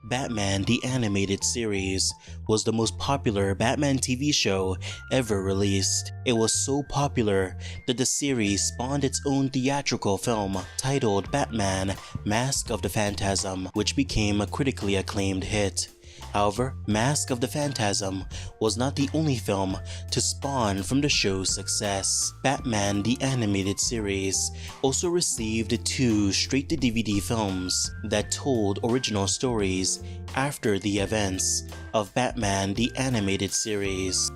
Batman the Animated Series was the most popular Batman TV show ever released. It was so popular that the series spawned its own theatrical film titled Batman: Mask of the Phantasm, which became a critically acclaimed hit. However, Mask of the Phantasm was not the only film to spawn from the show's success. Batman the Animated Series also received 2 straight-to-DVD films that told original stories after the events of Batman the Animated Series.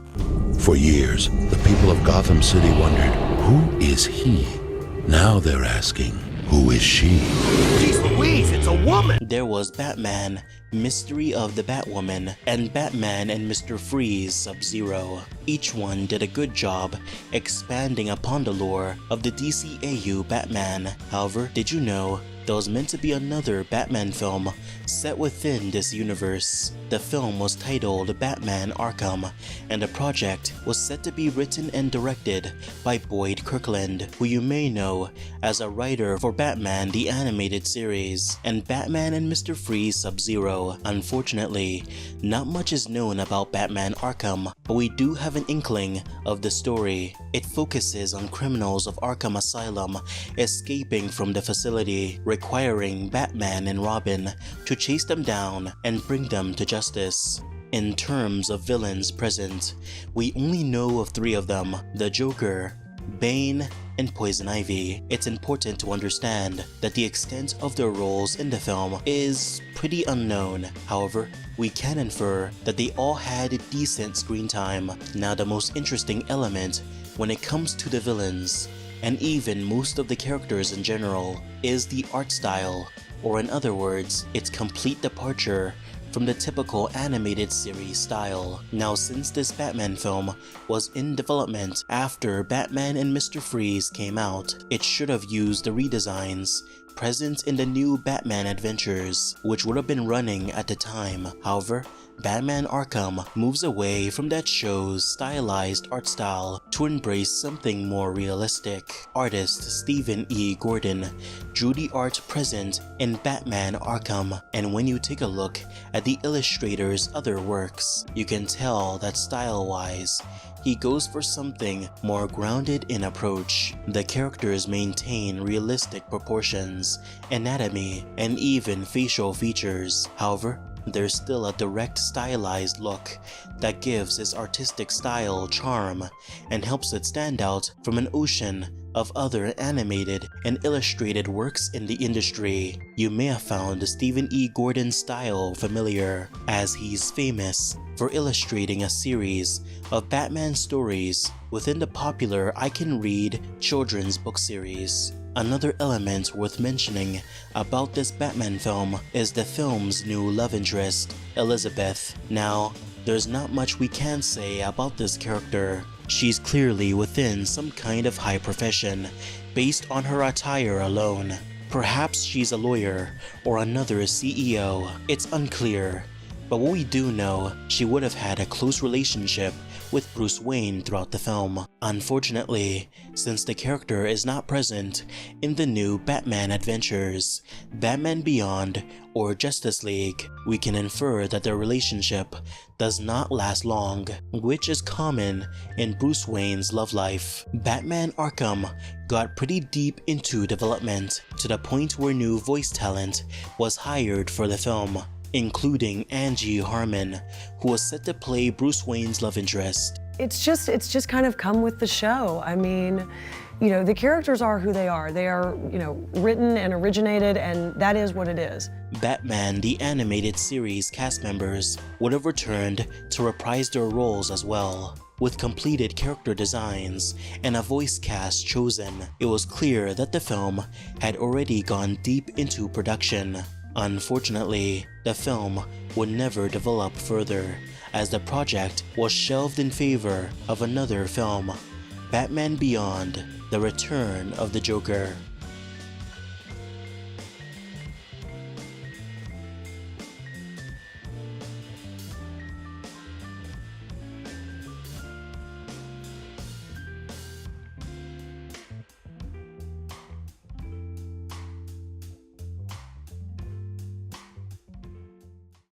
For years, the people of Gotham City wondered, who is he? Now they're asking, who is she? Jeez Louise, it's a woman! There was Batman: Mystery of the Batwoman and Batman and Mr. Freeze Sub-Zero. Each one did a good job expanding upon the lore of the DCAU Batman. However, did you know there was meant to be another Batman film set within this universe? The film was titled Batman Arkham, and the project was set to be written and directed by Boyd Kirkland, who you may know as a writer for Batman the Animated Series and Batman and Mr. Freeze Sub-Zero. Unfortunately, not much is known about Batman Arkham, but we do have an inkling of the story. It focuses on criminals of Arkham Asylum escaping from the facility, requiring Batman and Robin to chase them down and bring them to justice. In terms of villains present, we only know of 3 of them: the Joker, Bane, and Poison Ivy. It's important to understand that the extent of their roles in the film is pretty unknown. However, we can infer that they all had decent screen time. Now, the most interesting element when it comes to the villains, and even most of the characters in general, is the art style, or in other words, its complete departure from the typical animated series style. Now, since this Batman film was in development after Batman and Mr. Freeze came out, it should have used the redesigns present in the new Batman Adventures, which would have been running at the time. However, Batman Arkham moves away from that show's stylized art style to embrace something more realistic. Artist Stephen E. Gordon drew the art present in Batman Arkham, and when you take a look at the illustrator's other works, you can tell that style-wise, he goes for something more grounded in approach. The characters maintain realistic proportions, anatomy, and even facial features. However, there's still a direct stylized look that gives his artistic style charm and helps it stand out from an ocean of other animated and illustrated works in the industry. You may have found Stephen E. Gordon's style familiar, as he's famous for illustrating a series of Batman stories within the popular I Can Read children's book series. Another element worth mentioning about this Batman film is the film's new love interest, Elizabeth. Now, there's not much we can say about this character. She's clearly within some kind of high profession based on her attire alone. Perhaps she's a lawyer or another CEO. It's unclear. But what we do know, she would have had a close relationship with Bruce Wayne throughout the film. Unfortunately, since the character is not present in the new Batman Adventures, Batman Beyond, or Justice League, we can infer that their relationship does not last long, which is common in Bruce Wayne's love life. Batman Arkham got pretty deep into development to the point where new voice talent was hired for the film, including Angie Harmon, who was set to play Bruce Wayne's love interest. It's just kind of come with the show. I mean, you know, the characters are who they are. They are, you know, written and originated, and that is what it is. Batman the Animated Series cast members would have returned to reprise their roles as well. With completed character designs and a voice cast chosen, it was clear that the film had already gone deep into production. Unfortunately, the film would never develop further, as the project was shelved in favor of another film, Batman Beyond: The Return of the Joker.